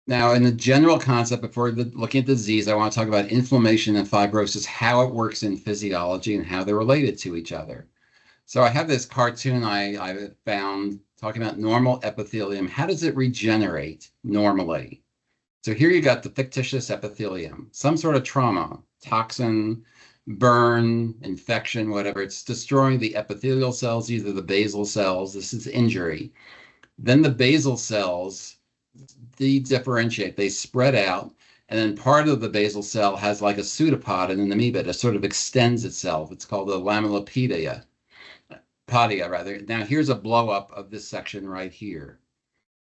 Now, in the general concept, before looking at the disease, I want to talk about inflammation and fibrosis, how it works in physiology and how they're related to each other. So I have this cartoon I found talking about normal epithelium. How does it regenerate normally? So here you got the fictitious epithelium, some sort of trauma, toxin, burn, infection, whatever. It's destroying the epithelial cells, either the basal cells. This is injury. Then the basal cells de-differentiate, they spread out, and then part of the basal cell has like a pseudopod in an amoeba that sort of extends itself. It's called the podia rather. Now here's a blow up of this section right here.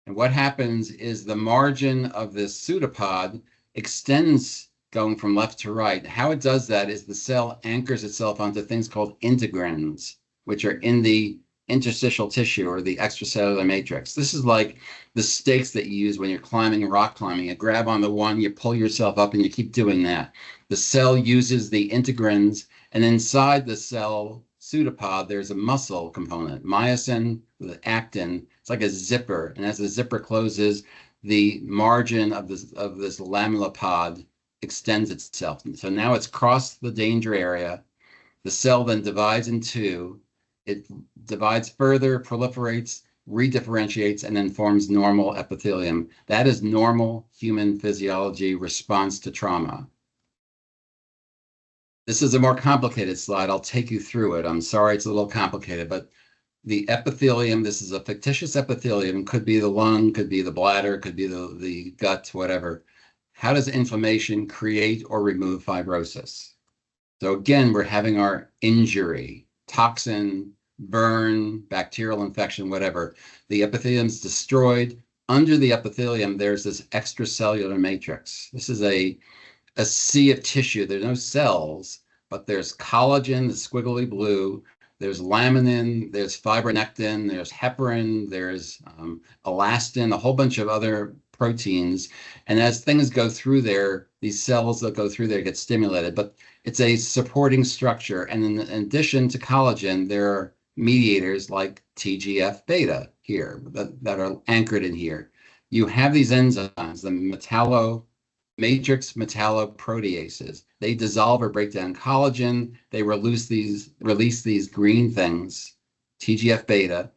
And what happens is the margin of this pseudopod extends going from left to right. How it does that is the cell anchors itself onto things called integrins, which are in the interstitial tissue or the extracellular matrix. This is like the stakes that you use when you're climbing, rock climbing. You grab on the one, you pull yourself up, and you keep doing that. The cell uses the integrins, and inside the cell pseudopod, there's a muscle component, myosin with actin. It's like a zipper, and as the zipper closes, the margin of this lamellipod extends itself. So now it's crossed the danger area. The cell then divides in two. It divides further, proliferates, redifferentiates, and then forms normal epithelium. That is normal human physiology response to trauma. This is a more complicated slide. I'll take you through it. I'm sorry it's a little complicated, but the epithelium, this is a fictitious epithelium, could be the lung, could be the bladder, could be the gut, whatever. How does inflammation create or remove fibrosis? So again, we're having our injury, toxin, burn, bacterial infection, whatever. The epithelium is destroyed. Under the epithelium, there's this extracellular matrix. This is a sea of tissue. There's no cells, but there's collagen, the squiggly blue. There's laminin, there's fibronectin, there's heparin, there's elastin, a whole bunch of other proteins. And as things go through there, these cells that go through there get stimulated. But it's a supporting structure. And in addition to collagen, there are mediators like TGF beta here that are anchored in here. You have these enzymes, the matrix metalloproteases. They dissolve or break down collagen. They release these green things, TGF beta,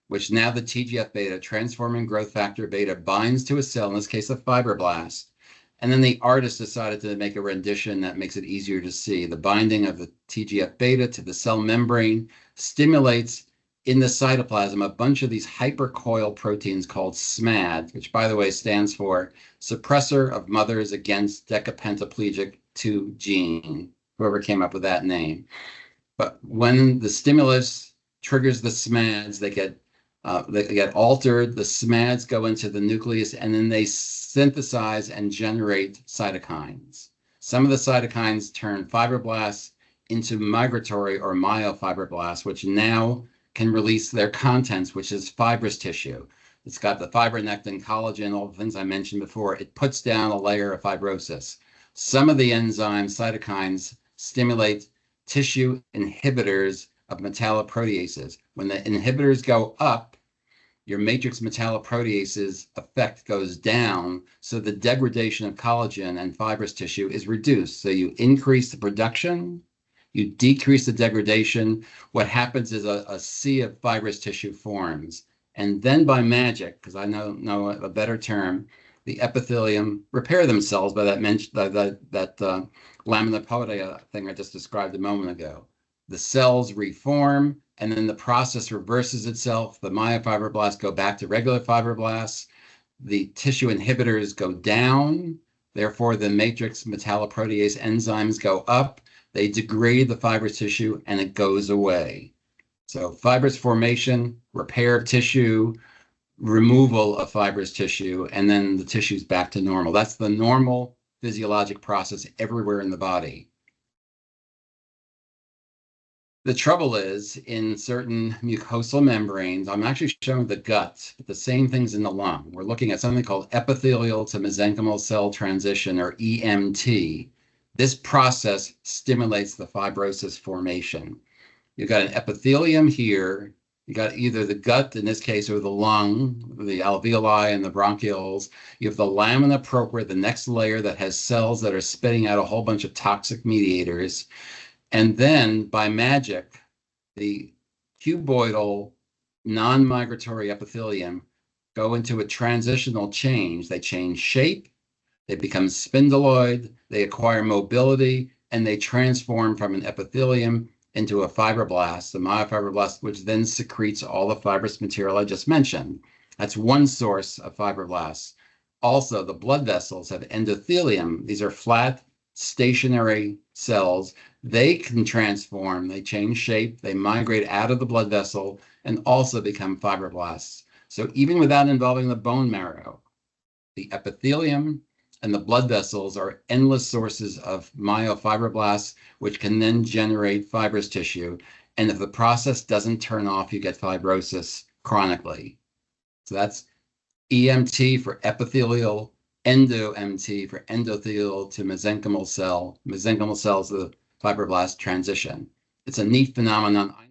which now the TGF beta, transforming growth factor beta, binds to a cell, in this case a fibroblast. And then the artist decided to make a rendition that makes it easier to see. The binding of the TGF beta to the cell membrane stimulates in the cytoplasm a bunch of these hypercoil proteins called SMAD, which by the way stands for suppressor of mothers against decapentaplegic 2 gene, whoever came up with that name. But when the stimulus triggers the SMADs, they get altered. The SMADs go into the nucleus, and then they synthesize and generate cytokines. Some of the cytokines turn fibroblasts into migratory or myofibroblasts, which now can release their contents, which is fibrous tissue. It's got the fibronectin, collagen, all the things I mentioned before. It puts down a layer of fibrosis. Some of the enzymes, cytokines, stimulate tissue inhibitors of metalloproteases. When the inhibitors go up, your matrix metalloproteases effect goes down, so the degradation of collagen and fibrous tissue is reduced. So you increase the production, you decrease the degradation. What happens is a sea of fibrous tissue forms. And then by magic, because I know a better term, the epithelium repair themselves by that laminar podia thing I just described a moment ago. The cells reform, and then the process reverses itself. The myofibroblasts go back to regular fibroblasts. The tissue inhibitors go down. Therefore, the matrix metalloprotease enzymes go up. They degrade the fibrous tissue, and it goes away. So fibrous formation, repair of tissue, removal of fibrous tissue, and then the tissue's back to normal. That's the normal physiologic process everywhere in the body. The trouble is, in certain mucosal membranes, I'm actually showing the gut, but the same thing's in the lung. We're looking at something called epithelial to mesenchymal cell transition, or EMT. This process stimulates the fibrosis formation. You've got an epithelium here, You got either the gut, in this case, or the lung, the alveoli and the bronchioles. You have the lamina propria, the next layer that has cells that are spitting out a whole bunch of toxic mediators. And then by magic, the cuboidal non-migratory epithelium go into a transitional change. They change shape, they become spindeloid, they acquire mobility, and they transform from an epithelium into a fibroblast, a myofibroblast, which then secretes all the fibrous material I just mentioned. That's one source of fibroblasts. Also, the blood vessels have endothelium. These are flat, stationary cells. They can transform, they change shape, they migrate out of the blood vessel and also become fibroblasts. So even without involving the bone marrow, the epithelium and the blood vessels are endless sources of myofibroblasts, which can then generate fibrous tissue. And if the process doesn't turn off, you get fibrosis chronically. So that's EMT for epithelial, endo-MT for endothelial to mesenchymal cell. Mesenchymal cells, the fibroblast transition. It's a neat phenomenon.